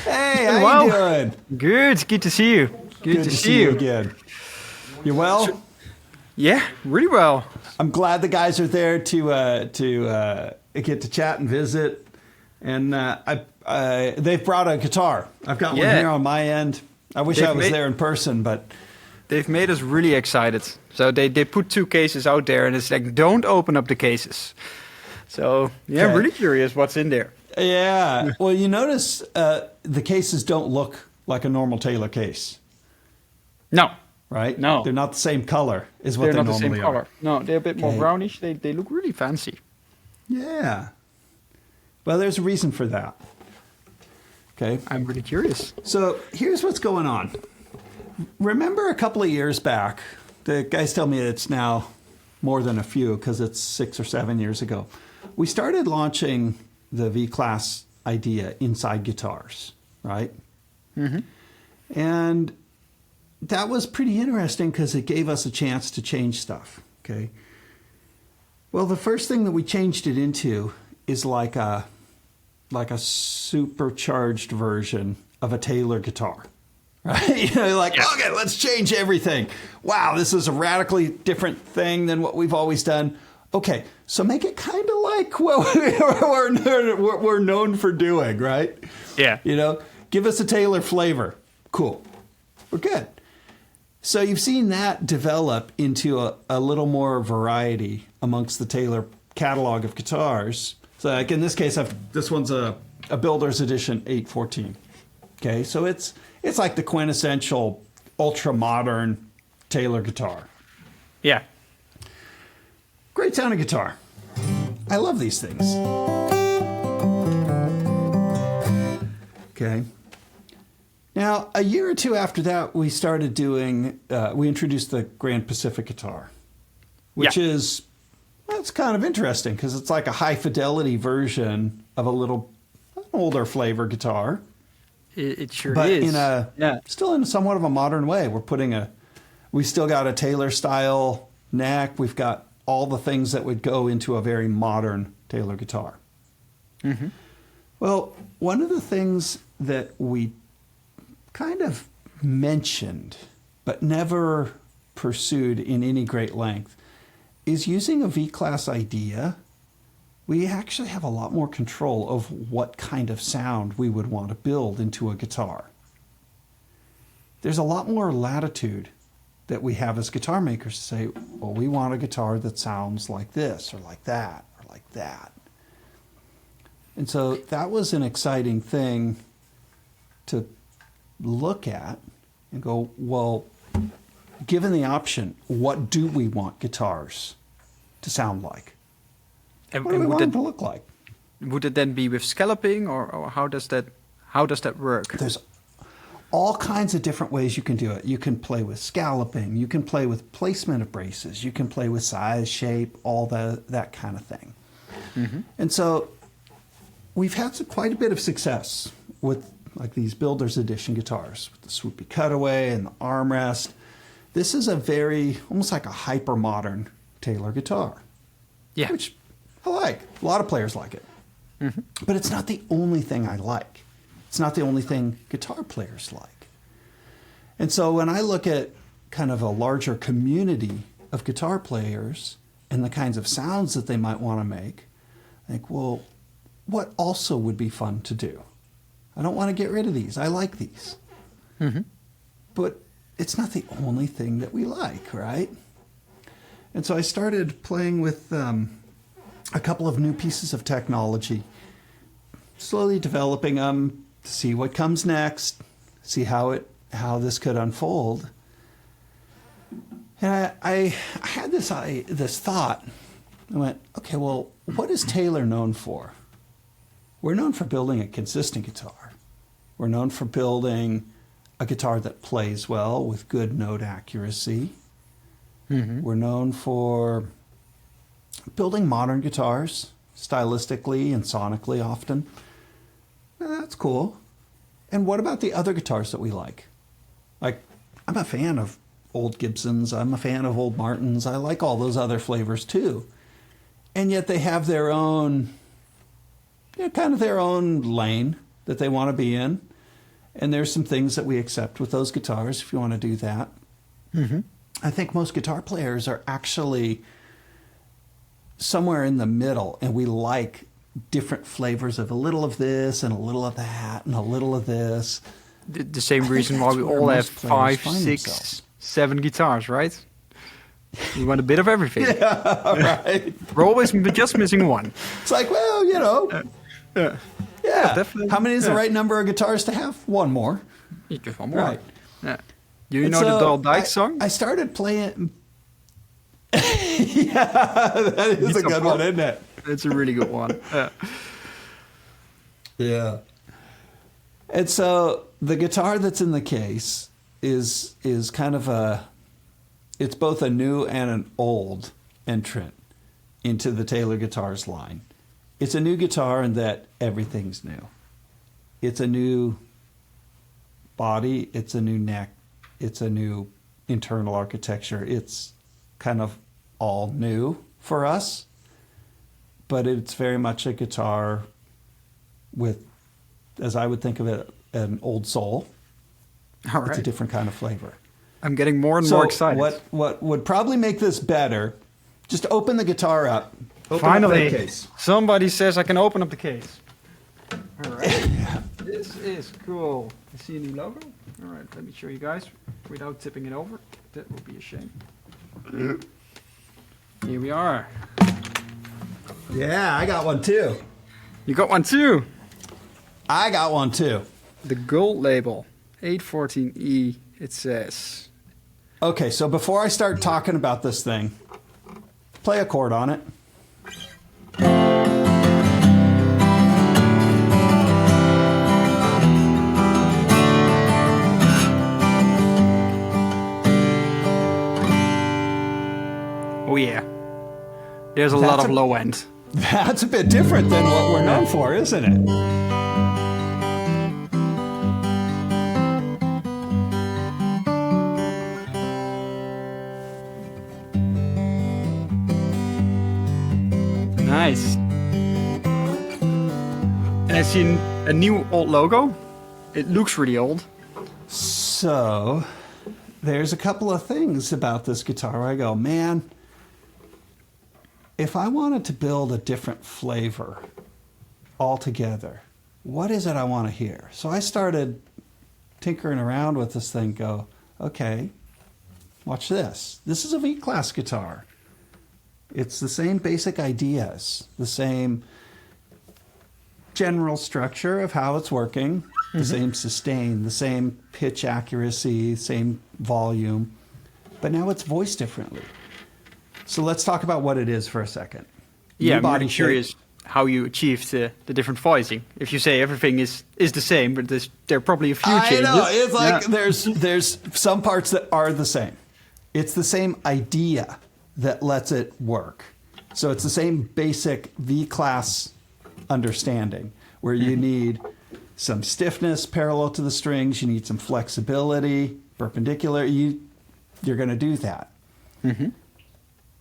Hey, how Well, you doing? good to see you. Good to see you. again. You well? Yeah, really well. I'm glad the guys are there to get to chat and visit. And they've brought a guitar. I've got one Yeah. here on my end. I wish I was there in person, but They've made us really excited. So they put 2 cases out there, and it's like, don't open up the cases. So yeah, Okay. I'm really curious what's in there. yeah. Well, you notice the cases don't look like a normal Taylor case, No, right? No. They're not the same color as what they're they not the same normally color. are. No, they're a bit more Okay. brownish. They look really fancy. Yeah. Well, there's a reason for that. Okay. I'm really curious. So here's what's going on. Remember a couple of years back, the guys tell me it's now more than a few because it's 6 or 7 years ago. We started launching the V-Class idea inside guitars, right? Mm-hmm. And that was pretty interesting because it gave us a chance to change stuff, okay? Well, the first thing that we changed it into is like a supercharged version of a Taylor guitar. Right? You know, like, okay, let's change everything. Wow, this is a radically different thing than what we've always done. Okay, so make it kind of like what we're known for doing, right? Yeah. You know, give us a Taylor flavor. Cool. We're good. So you've seen that develop into a little more variety amongst the Taylor catalog of guitars. So like in this case, this one's a Builder's Edition 814. Okay, so it's like the quintessential ultra-modern Taylor guitar. Yeah. Great sounding guitar. I love these things. Okay. Now, a year or two after that, we started we introduced the Grand Pacific guitar, which is, well, it's kind of interesting because it's like a high fidelity version of an older flavor guitar. It sure But is. still in somewhat of a modern way. We still got a Taylor style neck. We've got all the things that would go into a very modern Taylor guitar. Mm-hmm. Well, one of the things that we kind of mentioned, but never pursued in any great length, is using a V-Class idea. We actually have a lot more control of what kind of sound we would want to build into a guitar. There's a lot more latitude that we have as guitar makers to say, well, we want a guitar that sounds like this or like that or like that. And so that was an exciting thing to look at and go, well, given the option, what do we want guitars to sound like? And, What do we and want them to look like? would it then be with scalloping, or how does that work? There's all kinds of different ways you can do it. You can play with scalloping. You can play with placement of braces. You can play with size, shape, all that kind of thing. Mm-hmm. And so we've had quite a bit of success with like these Builder's Edition guitars with the swoopy cutaway and the armrest. This is almost like a hyper modern Taylor guitar. Yeah. Which I like. A lot of players like it. Mm-hmm. But it's not the only thing I like. It's not the only thing guitar players like. And so when I look at kind of a larger community of guitar players and the kinds of sounds that they might want to make, I think, well, what also would be fun to do? I don't want to get rid of these. I like these. Mm-hmm. But it's not the only thing that we like, right? And so I started playing with a couple of new pieces of technology, slowly developing them to see what comes next, see how this could unfold. And I had this thought. I went, okay, well, what is Taylor known for? We're known for building a consistent guitar. We're known for building a guitar that plays well with good note accuracy. Mm-hmm. We're known for building modern guitars, stylistically and sonically often. That's cool. And what about the other guitars that we like? Like, I'm a fan of old Gibsons. I'm a fan of old Martins. I like all those other flavors too. And yet they have their own, kind of their own lane that they want to be in. And there's some things that we accept with those guitars if you want to do that. Mm-hmm. I think most guitar players are actually somewhere in the middle, and we like different flavors of a little of this and a little of that and a little of this. The same I think reason why that's we where all have most players 5, find 6, themselves. 7 guitars, right? We want a bit of everything. Yeah, right. We're always just missing one. It's like, well, you know, Yeah. yeah. definitely. How many is the Yeah. right number of guitars to have? One more. Just one more. Right. Yeah. Do you And know the so Dull Dyke song? I started playing. Yeah, that is a good one, isn't it? It's a really good one. Yeah. Yeah. And so the guitar that's in the case is kind of it's both a new and an old entrant into the Taylor Guitars line. It's a new guitar in that everything's new. It's a new body, it's a new neck, it's a new internal architecture. It's kind of all new for us, but it's very much a guitar with, as I would think of it, an old soul. All It's a right. different kind of flavor. I'm getting more and So more excited. what would probably make this better, just open the guitar up. Open Finally, up that case. somebody says I can open up the case. All right. This is cool. You see a new logo? All right, let me show you guys without tipping it over. That would be a shame. Here we are. Yeah, I got one too. You got one too. I got one too. The gold label, 814E, it says. Okay, so before I start talking about this thing, play a chord on it. Oh yeah. There's a lot That's of a- low end. That's a bit different than what we're known for, isn't it? Nice. And I see a new old logo. It looks really old. So, there's a couple of things about this guitar where I go, man, if I wanted to build a different flavor altogether, what is it I want to hear? So I started tinkering around with this thing, go, okay, watch this. This is a V-Class guitar. It's the same basic ideas, the same general structure of how it's working, the same sustain, the same pitch accuracy, same volume, but now it's voiced differently. So let's talk about what it is for a second. Yeah, New I'm body really shape. curious how you achieved the different voicing. If you say everything is the same, but there are probably a few I changes. know. It's like Yeah. there's some parts that are the same. It's the same idea that lets it work. So it's the same basic V-Class understanding where you need some stiffness parallel to the strings, you need some flexibility, perpendicular. You're going to do that.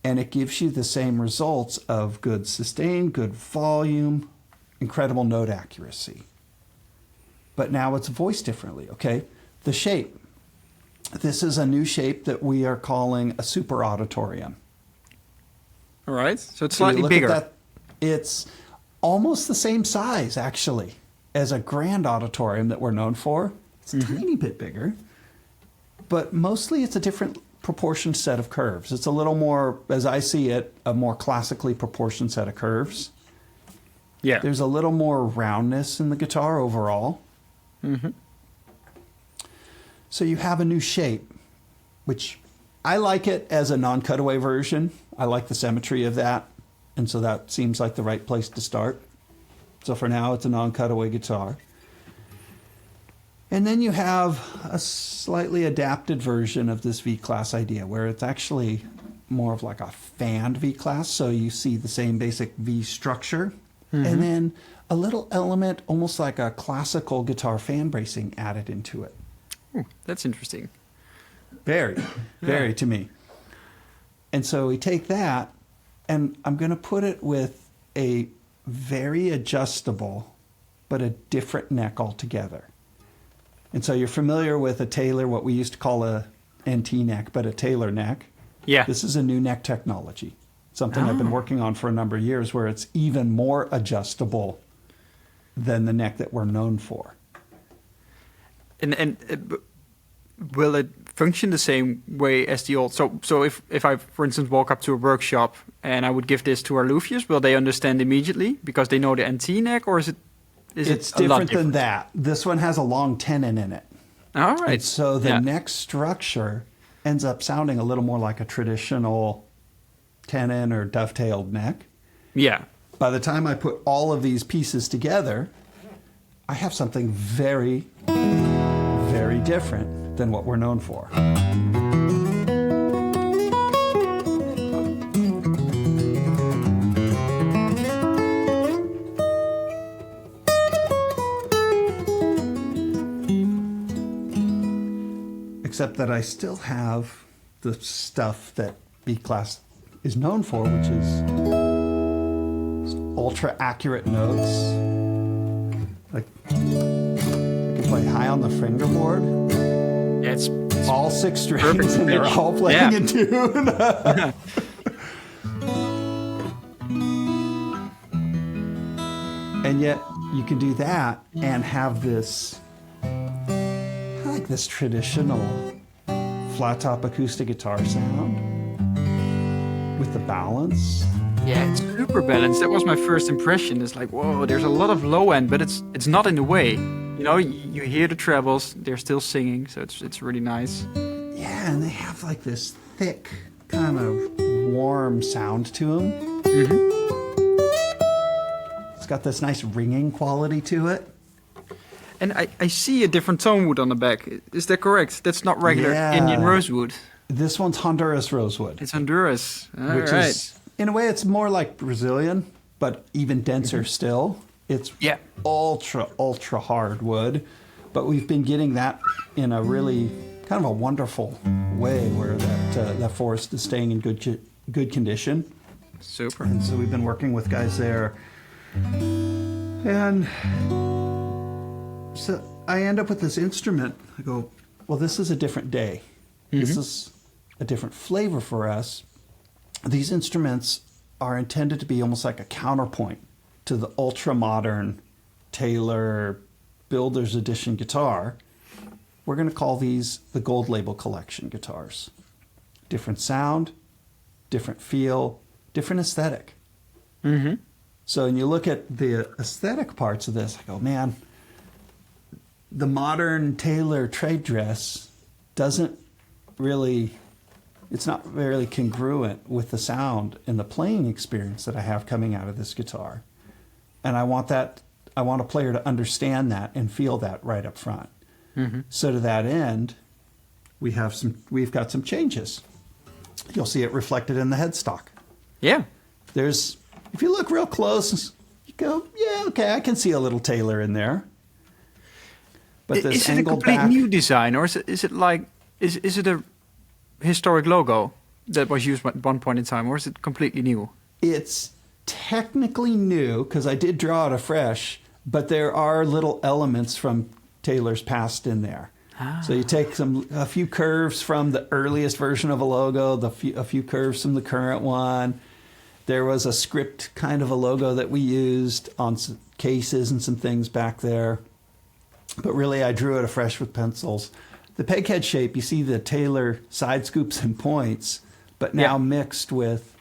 And it gives you the same results of good sustain, good volume, incredible note accuracy. But now it's voiced differently, okay? The shape. This is a new shape that we are calling a super auditorium. All right, so it's So you slightly look at bigger. that, it's almost the same size, actually, as a grand auditorium that we're known for. It's a tiny bit bigger, but mostly it's a different proportioned set of curves. It's a little more, as I see it, a more classically proportioned set of curves. Yeah. There's a little more roundness in the guitar overall. So you have a new shape, which I like it as a non-cutaway version. I like the symmetry of that, and so that seems like the right place to start. So for now, it's a non-cutaway guitar. And then you have a slightly adapted version of this V-Class idea, where it's actually more of like a fanned V-Class, so you see the same basic V structure, and then a little element, almost like a classical guitar fan bracing added into it. Ooh, that's interesting. Very to me. And so we take that, and I'm going to put it with a very adjustable, but a different neck altogether. And so you're familiar with a Taylor, what we used to call a NT neck, but a Taylor neck. Yeah. This is a new neck technology, something I've been working on for a number of years, where it's even more adjustable than the neck that we're known for. And will it function the same way as the old? So if I, for instance, walk up to a workshop and I would give this to our luthiers, will they understand immediately because they know the NT neck, or is it? It's different than that. This one has a long tenon in it. All right. And so the neck structure ends up sounding a little more like a traditional tenon or dovetailed neck. Yeah. By the time I put all of these pieces together, I have something very, very different than what we're known for. Except that I still have the stuff that B-Class is known for, which is ultra accurate notes. Like, you can play high on the fingerboard. Yeah, it's all 6 strings, and they're all playing in tune. And yet, you can do that and have this, like this traditional flat top acoustic guitar sound with the balance. Yeah, it's super balanced. That was my first impression. It's like, whoa, there's a lot of low end, but it's not in the way. You know, you hear the trebles, they're still singing, so it's really nice. Yeah, and they have like this thick, kind of warm sound to them. Mm-hmm. It's got this nice ringing quality to it. And I see a different tone wood on the back. Is that correct? That's not regular Indian rosewood. This one's Honduras rosewood. It's Honduras. Which is, in a way, it's more like Brazilian, but even denser still. It's ultra, ultra hard wood. But we've been getting that in a really kind of a wonderful way where that forest is staying in good condition. Super. And so we've been working with guys there. And so I end up with this instrument. I go, well, this is a different day. Mm-hmm. This is a different flavor for us. These instruments are intended to be almost like a counterpoint to the ultra-modern Taylor Builder's Edition guitar. We're going to call these the Gold Label Collection guitars. Different sound, different feel, different aesthetic. Mm-hmm. So when you look at the aesthetic parts of this, I go, man, the modern Taylor trade dress doesn't really, it's not very congruent with the sound and the playing experience that I have coming out of this guitar. And I want a player to understand that and feel that right up front. Mm-hmm. So to that end, we've got some changes. You'll see it reflected in the headstock. Yeah. If you look real close, you go, yeah, okay, I can see a little Taylor in there. But this is it a complete new design, or is it a historic logo that was used at one point in time, or is it completely new? It's technically new because I did draw it afresh, but there are little elements from Taylor's past in there. Ah. So you take a few curves from the earliest version of a logo, a few curves from the current one. There was a script kind of a logo that we used on some cases and some things back there. But really, I drew it afresh with pencils. The peghead shape, you see the Taylor side scoops and points, but now mixed with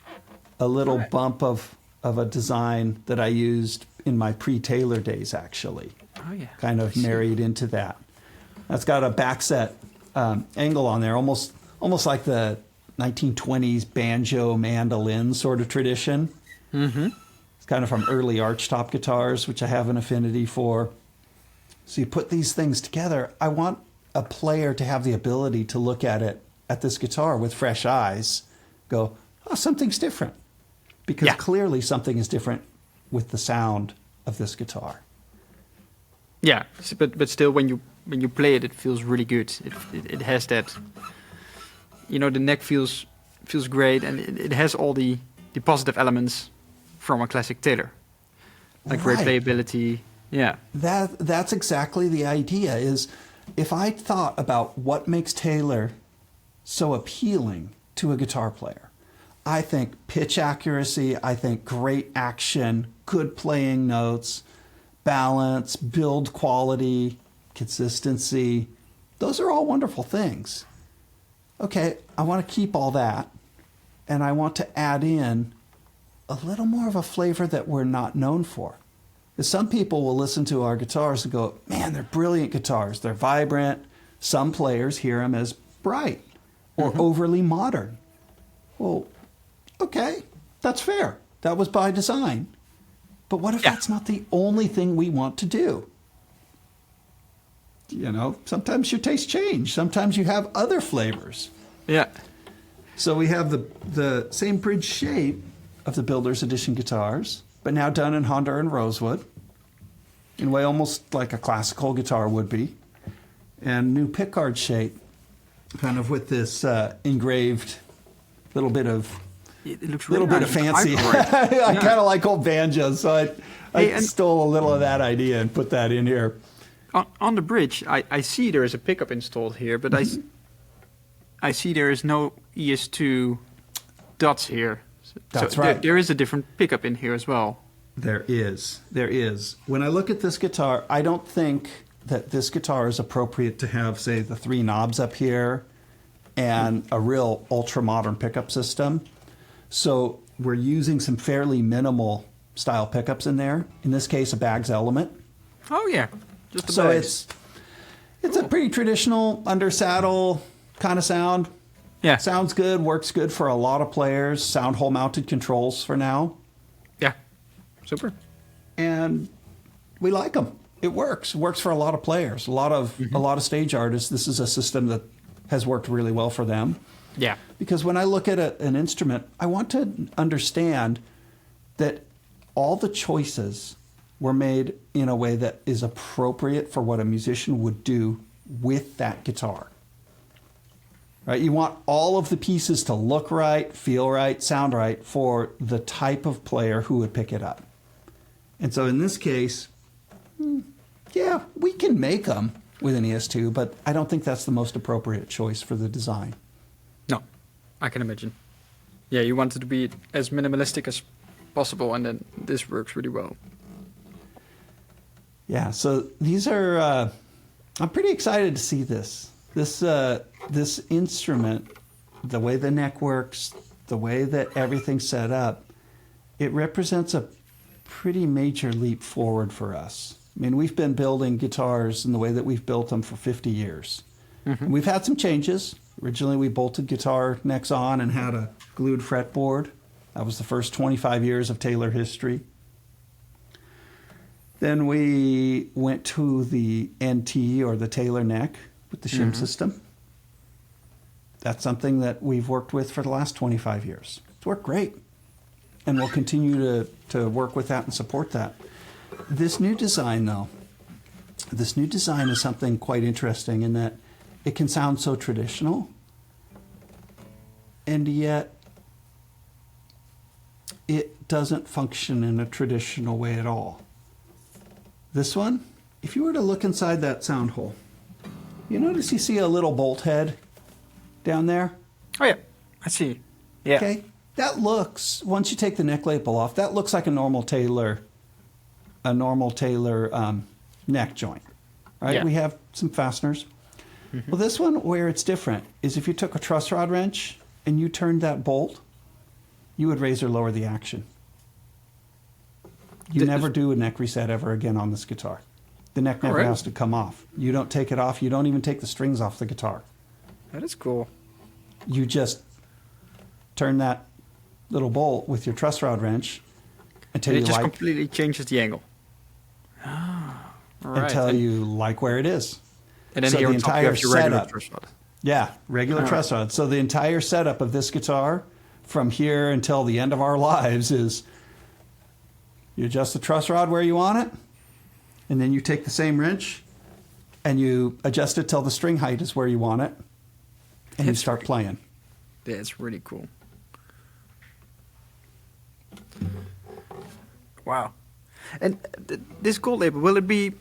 a little bump of a design that I used in my pre-Taylor days, actually. Oh, yeah. Kind of married into that. That's got a backset angle on there, almost like the 1920s banjo mandolin sort of tradition. Mm-hmm. It's kind of from early archtop guitars, which I have an affinity for. So you put these things together. I want a player to have the ability to look at this guitar with fresh eyes, go, oh, something's different. Because clearly something is different with the sound of this guitar. Yeah, but still, when you play it, it feels really good. It has that, the neck feels great, and it has all the positive elements from a classic Taylor, like great playability. Yeah, that's exactly the idea. Is if I thought about what makes Taylor so appealing to a guitar player, I think pitch accuracy, I think great action, good playing notes, balance, build quality, consistency. Those are all wonderful things. Okay, I want to keep all that, and I want to add in a little more of a flavor that we're not known for. Because some people will listen to our guitars and go, man, they're brilliant guitars. They're vibrant. Some players hear them as bright or overly modern. Well, okay, that's fair. That was by design. But what if that's not the only thing we want to do? You know, sometimes your tastes change. Sometimes you have other flavors. Yeah. So we have the same bridge shape of the Builder's Edition guitars, but now done in Honduran rosewood, in a way almost like a classical guitar would be, and new pickguard shape, kind of with this engraved little bit of It looks really bit nice. of fancy. I kind of like old banjos, so I stole a little of that idea and put that in here. On the bridge, I see there is a pickup installed here, but I see there is no ES2 dots here. That's so right. There is a different pickup in here as well. There is. When I look at this guitar, I don't think that this guitar is appropriate to have, say, the 3 knobs up here and a real ultra-modern pickup system. So we're using some fairly minimal style pickups in there. In this case, a Baggs Element. Oh, yeah. Just a So Baggs. it's a pretty traditional under-saddle kind of sound. Yeah. Sounds good, works good for a lot of players. Sound hole mounted controls for now. Yeah. Super. And we like them. It works. It works for a lot of players. A lot of stage artists. This is a system that has worked really well for them. Yeah. Because when I look at an instrument, I want to understand that all the choices were made in a way that is appropriate for what a musician would do with that guitar. Right? You want all of the pieces to look right, feel right, sound right for the type of player who would pick it up. And so in this case, yeah, we can make them with an ES2, but I don't think that's the most appropriate choice for the design. No, I can imagine. Yeah, you want it to be as minimalistic as possible, and then this works really well. Yeah, so these are, I'm pretty excited to see this. This instrument, the way the neck works, the way that everything's set up, it represents a pretty major leap forward for us. I mean, we've been building guitars in the way that we've built them for 50 years. And we've had some changes. Originally, we bolted guitar necks on and had a glued fretboard. That was the first 25 years of Taylor history. Then we went to the NT, or the Taylor neck, with the shim system. That's something that we've worked with for the last 25 years. It's worked great. And we'll continue to work with that and support that. This new design, though, is something quite interesting in that it can sound so traditional, and yet it doesn't function in a traditional way at all. This one, if you were to look inside that sound hole, you notice you see a little bolt head down there? Oh, yeah. I see. Yeah. Okay. That looks, once you take the neck label off, that looks like a normal Taylor neck joint, right? Yeah. We have some fasteners. Well, this one, where it's different, is if you took a truss rod wrench and you turned that bolt, you would raise or lower the action. You never do a neck reset ever again on this guitar. The neck never has to come off. You don't take it off. You don't even take the strings off the guitar. That is cool. You just turn that little bolt with your truss rod wrench until And you it just like, completely changes the angle. Ah, all right. until you like where it is. And then so here the on top you entire have your regular setup- truss rod. Yeah, regular truss rod. So the entire setup of this guitar from here until the end of our lives is you adjust the truss rod where you want it, and then you take the same wrench and you adjust it till the string height is where you want it, and you start playing. That's really cool. Wow. And this gold label, will it be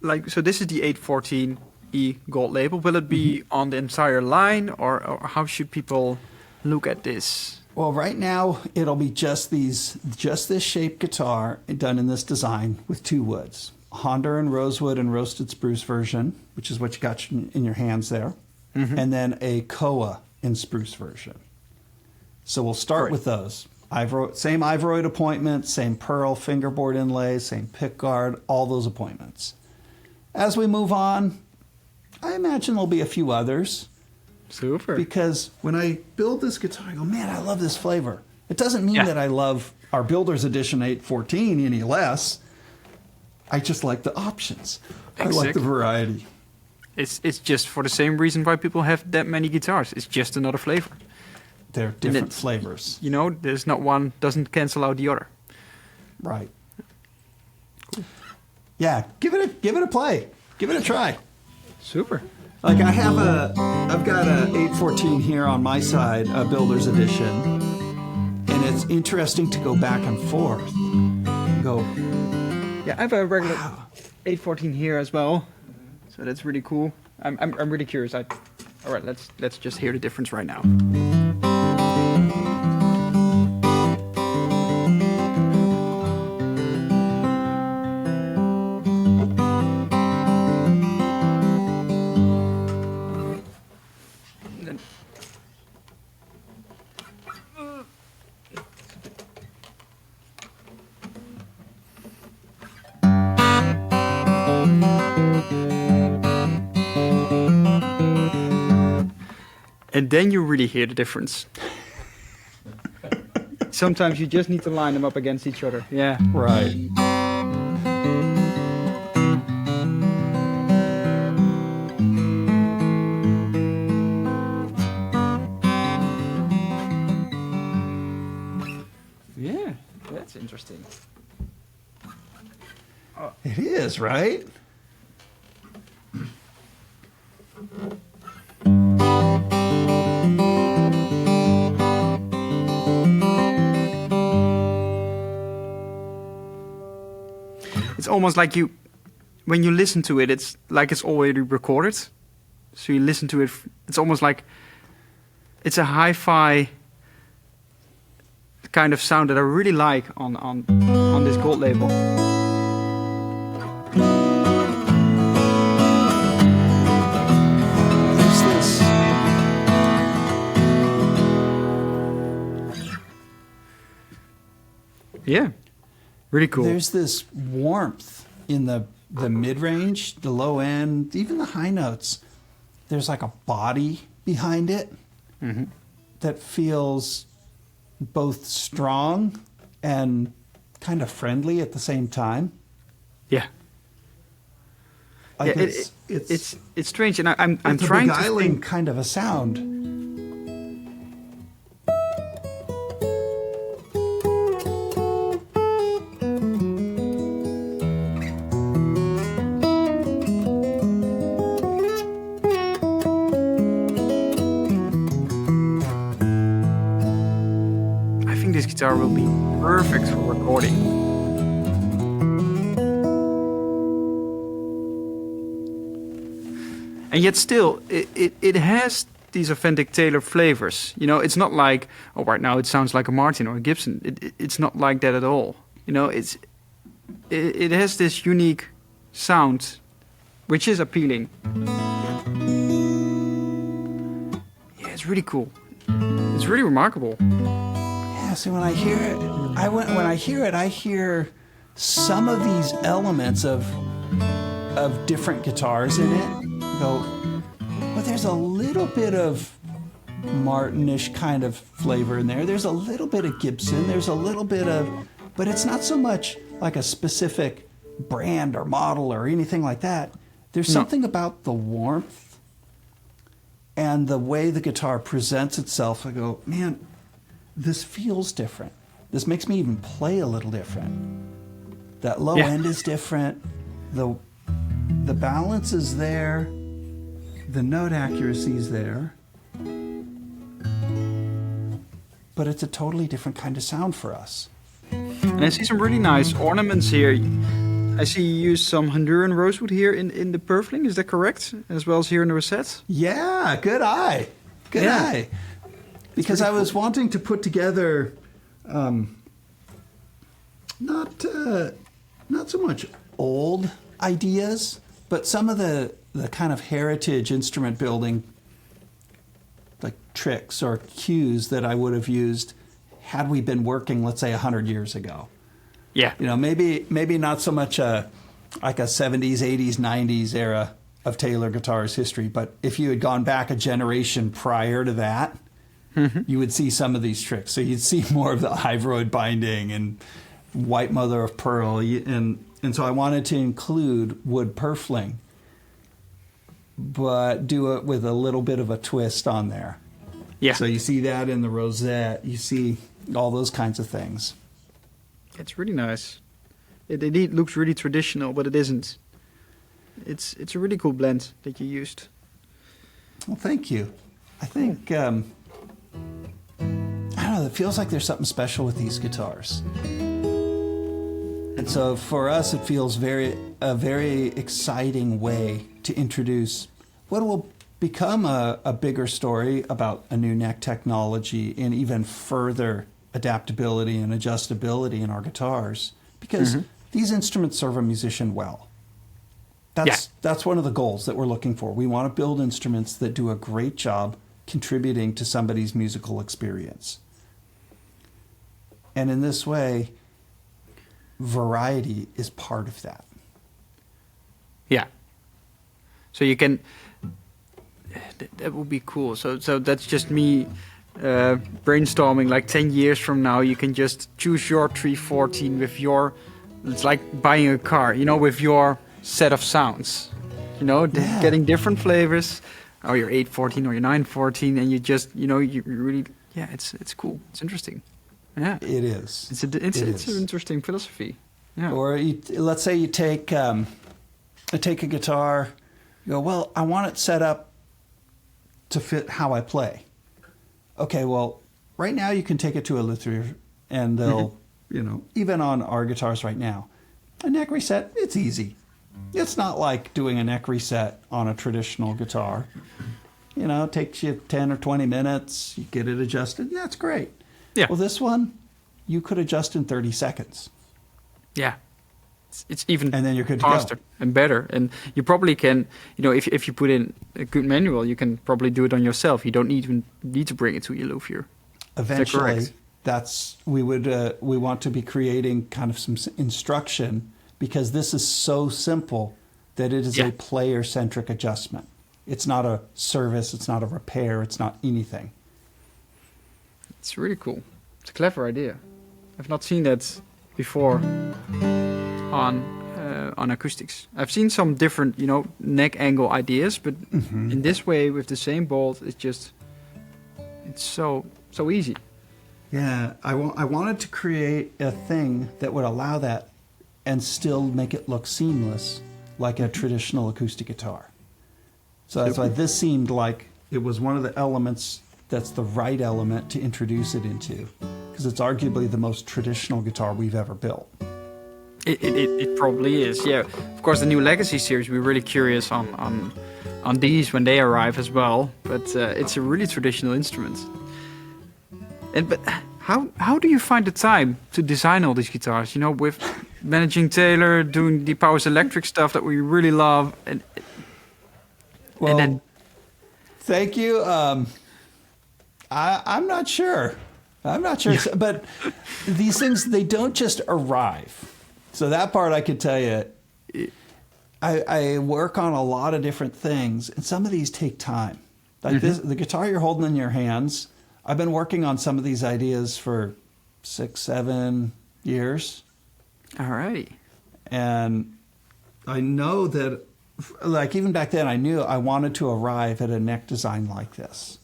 like, so this is the 814 SE gold label. Will it be on the entire line, or how should people look at this? Well, right now it'll be just this shaped guitar done in this design with 2 woods. Honda and rosewood and roasted spruce version, which is what you got in your hands there. And then a koa in spruce version. So we'll start with those. Same Ivoroid appointment, same pearl fingerboard inlay, same pick guard, all those appointments. As we move on, I imagine there'll be a few others. Super. Because when I build this guitar, I go, man, I love this flavor. It doesn't mean that I love our Builder's Edition 814 any less. I just like the options. I like the variety. It's just for the same reason why people have that many guitars. It's just another flavor. They're different flavors. You know, there's not one doesn't cancel out the other. Right. Cool. Yeah, give it a play. Give it a try. Super. Like I've got a 814 here on my side, a Builder's Edition, and it's interesting to go back and forth. Yeah, I have a regular 814 here as well, so that's really cool. I'm really curious. All right, let's just hear the difference right now. And then you really hear the difference. Sometimes you just need to line them up against each other. Yeah. Right. Yeah, that's interesting. It is, right? It's almost like when you listen to it, it's like it's already recorded. So you listen to it, it's almost like it's a hi-fi kind of sound that I really like on this gold label. There's this. Yeah, really cool. There's this warmth in the mid-range, the low end, even the high notes. There's like a body behind it that feels both strong and kind of friendly at the same time. Yeah. Like Yeah, it's strange, and I'm it's trying a to beguiling think. kind of a sound. I think this guitar will be perfect for recording. And yet still, it has these authentic Taylor flavors. You know, it's not like, oh, right now it sounds like a Martin or a Gibson. It's not like that at all. You know, it has this unique sound, which is appealing. Yeah, it's really cool. It's really remarkable. Yeah, see, when I hear it, I hear some of these elements of different guitars in it. Go, well, there's a little bit of Martin-ish kind of flavor in there. There's a little bit of Gibson. There's a little bit of, but it's not so much like a specific brand or model or anything like that. There's something about the warmth and the way the guitar presents itself. I go, man, this feels different. This makes me even play a little different. That low end is different. The balance is there. The note accuracy is there. But it's a totally different kind of sound for us. And I see some really nice ornaments here. I see you use some Honduran rosewood here in the purfling. Is that correct? As well as here in the rosette? Yeah, good eye. Good eye. Because I was wanting to put together not so much old ideas, but some of the kind of heritage instrument building like tricks or cues that I would have used had we been working, let's say, 100 years ago. Yeah. You know, maybe not so much like a 70s, 80s, 90s era of Taylor guitar's history, but if you had gone back a generation prior to that, you would see some of these tricks. So you'd see more of the Ivoroid binding and white mother of pearl, and so I wanted to include wood purfling, but do it with a little bit of a twist on there. Yeah. So you see that in the rosette. You see all those kinds of things. It's really nice. It indeed looks really traditional, but it isn't. It's a really cool blend that you used. Well, thank you. I think I don't know. It feels like there's something special with these guitars, and so for us, it feels a very exciting way to introduce what will become a bigger story about a new neck technology and even further adaptability and adjustability in our guitars, because these instruments serve a musician well. That's one of the goals that we're looking for. We want to build instruments that do a great job contributing to somebody's musical experience. And in this way, variety is part of that. Yeah. So you can... That would be cool. So that's just me brainstorming. Like 10 years from now, you can just choose your 314 with your... It's like buying a car, you know, with your set of sounds. You know, getting different flavors. Or your 814 or your 914, and you just, you know, you really... Yeah, it's cool. It's interesting. Yeah. It is. It's an interesting philosophy. Yeah. Or let's say you take a guitar, you go, well, I want it set up to fit how I play. Okay, well, right now you can take it to a luthier, and they'll, you know, even on our guitars right now, a neck reset, it's easy. It's not like doing a neck reset on a traditional guitar. You know, it takes you 10 or 20 minutes, you get it adjusted, and that's great. Yeah. Well, this one, you could adjust in 30 seconds. Yeah. It's even and then you're good faster to go. And better. And you probably can, you know, if you put in a good manual, you can probably do it on yourself. You don't even need to bring it to your luthier. Eventually, we want to be creating kind of some instruction, because this is so simple that it is a player-centric adjustment. It's not a service, it's not a repair, it's not anything. It's really cool. It's a clever idea. I've not seen that before on acoustics. I've seen some different, you know, neck angle ideas, but in this way, with the same bolt, it's so easy. Yeah, I wanted to create a thing that would allow that and still make it look seamless, like a traditional acoustic guitar. So that's why this seemed like it was one of the elements that's the right element to introduce it into, because it's arguably the most traditional guitar we've ever built. It probably is, yeah. Of course, the new Legacy series, we're really curious on these when they arrive as well. But it's a really traditional instrument. But how do you find the time to design all these guitars? You know, with managing Taylor, doing the Powers Electric stuff that we really love, and then... Thank you. I'm not sure. But these things, they don't just arrive. So that part I could tell you. I work on a lot of different things, and some of these take time. Like the guitar you're holding in your hands, I've been working on some of these ideas for 6-7 years. All right. And I know that, like, even back then, I knew I wanted to arrive at a neck design like this.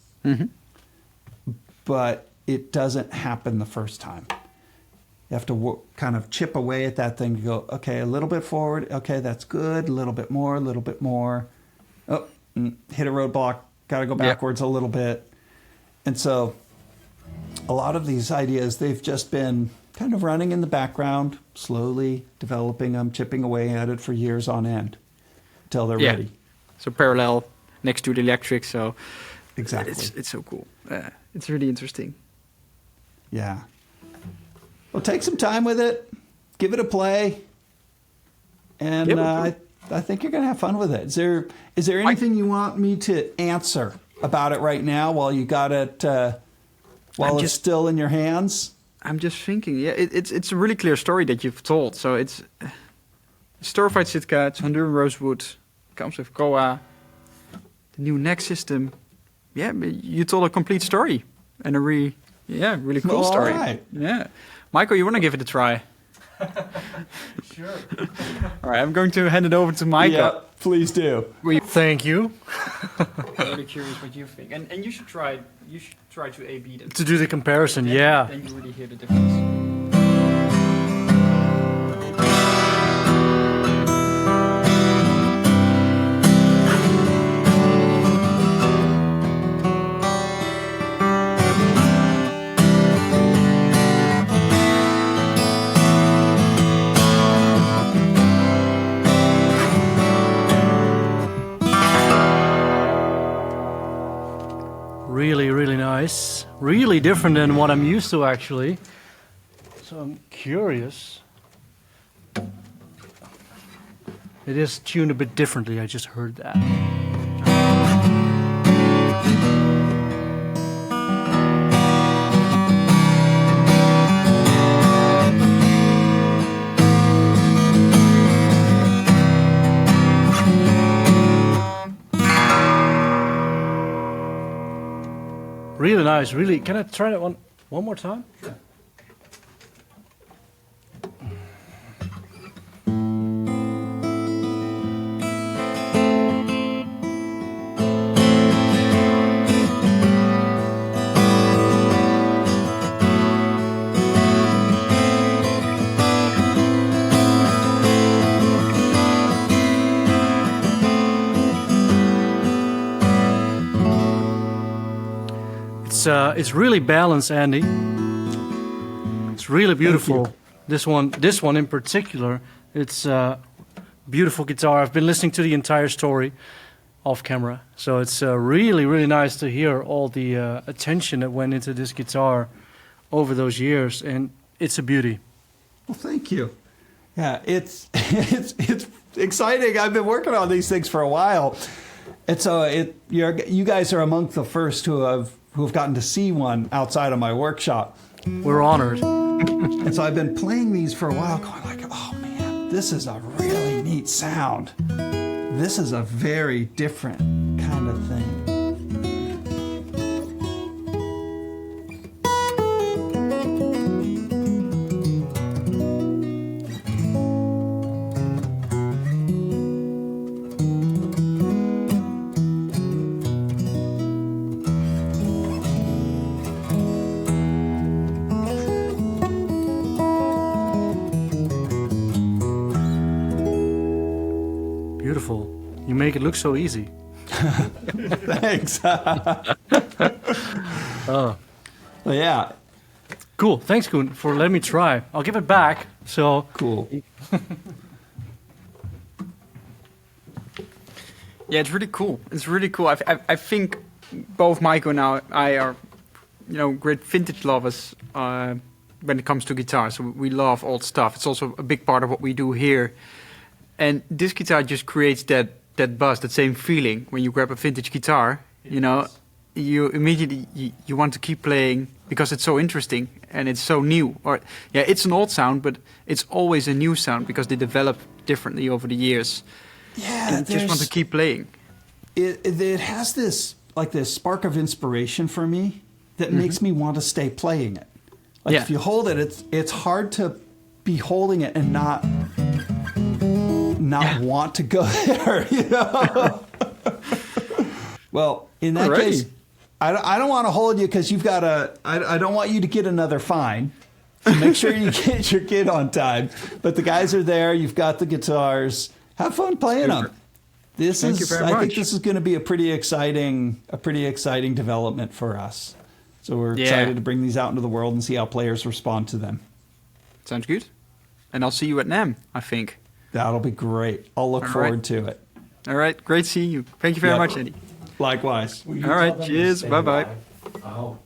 But it doesn't happen the first time. You have to kind of chip away at that thing to go, okay, a little bit forward. Okay, that's good. A little bit more, a little bit more. Oh, hit a roadblock. Got to go backwards a little bit. And so a lot of these ideas, they've just been kind of running in the background, slowly developing them, chipping away at it for years on end until they're ready. So parallel next to the electric. So exactly, it's so cool. It's really interesting. Yeah. Well, take some time with it, give it a play, and I think you're going to have fun with it. Is there anything you want me to answer about it right now while you got it while it's still in your hands? I'm just thinking. Yeah, it's a really clear story that you've told. So it's Storified Sitka, it's Honduran rosewood, comes with Koa, the new neck system. Yeah, you told a complete story and a really cool story. Right. Yeah, Michael, you want to give it a try? Sure. All right, I'm going to hand it over to Michael. Yeah, please do. Thank you. I'm really curious what you think, and you should try. You should try to A/B them. To do the comparison, yeah. Then you really hear the difference. Really, really nice. Really different than what I'm used to, actually. So I'm curious. It is tuned a bit differently, I just heard that. Really nice, really. Can I try that one more time? Sure. It's really balanced, Andy. It's really beautiful. This one in particular, it's beautiful guitar. I've been listening to the entire story off camera, so it's really, really nice to hear all the attention that went into this guitar over those years, and it's a beauty. Well, thank you. Yeah, it's exciting. I've been working on these things for a while, and so you guys are among the first who have gotten to see one outside of my workshop. We're honored. And so I've been playing these for a while, going like, oh man, this is a really neat sound. This is a very different kind of thing. Beautiful. You make it look so easy. Thanks. Oh. Well, yeah. Cool. Thanks, Koen, for letting me try. I'll give it back. So Cool. Yeah, it's really cool. It's really cool. I think both Michael and I are, great vintage lovers when it comes to guitar. So we love old stuff. It's also a big part of what we do here. And this guitar just creates that buzz, that same feeling when you grab a vintage guitar. You immediately you want to keep playing because it's so interesting and it's so new. Or it's an old sound, but it's always a new sound because they develop differently over the years. Yeah, and just want to keep playing. It has this spark of inspiration for me that makes me want to stay playing it. If you hold it, it's hard to be holding it and not want to go there, Well, in that case, I don't want to hold you because you've got I don't want you to get another fine. So make sure you get your kid on time. But the guys are there. You've got the guitars. Have fun playing them. I think this is going to be a pretty exciting development for us. So we're excited to bring these out into the world and see how players respond to them. Sounds good. And I'll see you at NAMM, I think. That'll be great. I'll look All forward right. to it. All right, great seeing you. Thank you very Yep. much, Andy. Likewise. All right, cheers. Bye-bye. Oh.